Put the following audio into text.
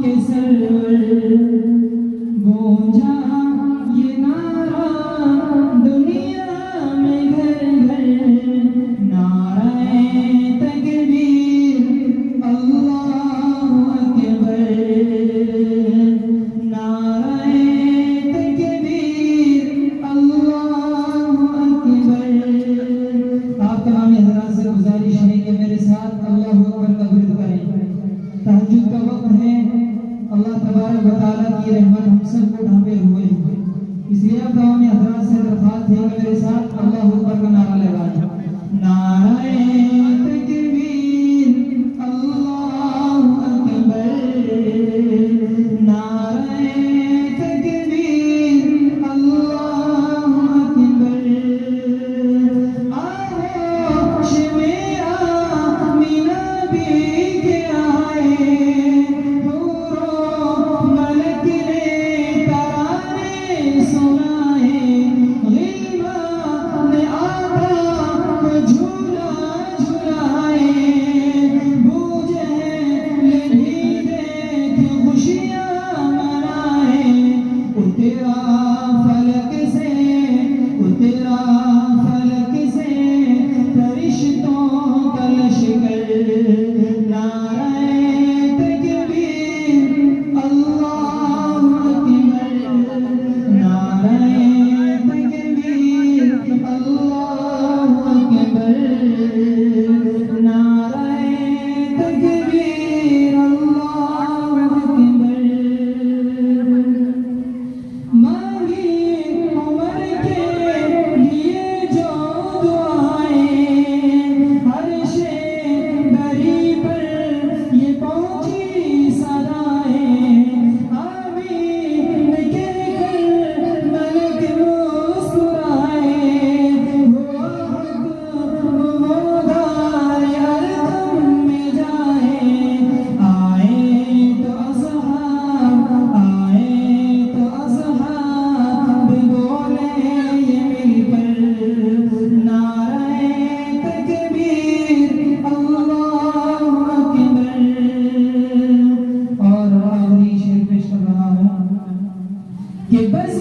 के सरवर गूंजा ये नारा दुनिया में घर घर नाराए तकबीर अल्लाहु अकबर नाराए तकबीर अल्लाहु अकबर। आप तमाम हज़रात से गुजारिश है कि मेरे साथ अल्लाहु अकबर का विर्द करें। तहज्जुद का वक्त है, अल्लाह तबारक व तआला की रहमत हम सब को ढांपे हुए है, इसलिए आप तमाम हज़रात से दरख्वास्त है कि मेरे साथ अल्लाहु अकबर का नारा लगाएं। नाराए तकबीर अल्लाहु अकबर नाराए तकबीर अल्लाहु अकबर। आहोश में आमीना भी आए मलक ने तराने सुनाए ग़िलमान आका को झूला झुलाए बूझे भी देख खुशियाँ मनाए। उतरा फलक से फरिश्तों का लश्कर नाराए तकबीर अल्लाहु अकबर नाराए तकबीर अल्लाहु अकबर नाराए तकबीर अल्लाहु अकबर। मांगी उम्र के लिए जो दुआएं हर्षे बरी पर ये पहुंची सदाएं आमीन कहकर मलक मुस्कुराए वो दार अरक़म में जाए। आए तो असहाब बोले ये मिलकर नाराए तकबीर अल्लाहु अकबर। और आखिरी शेर पेश कर रहा हूँ कि बस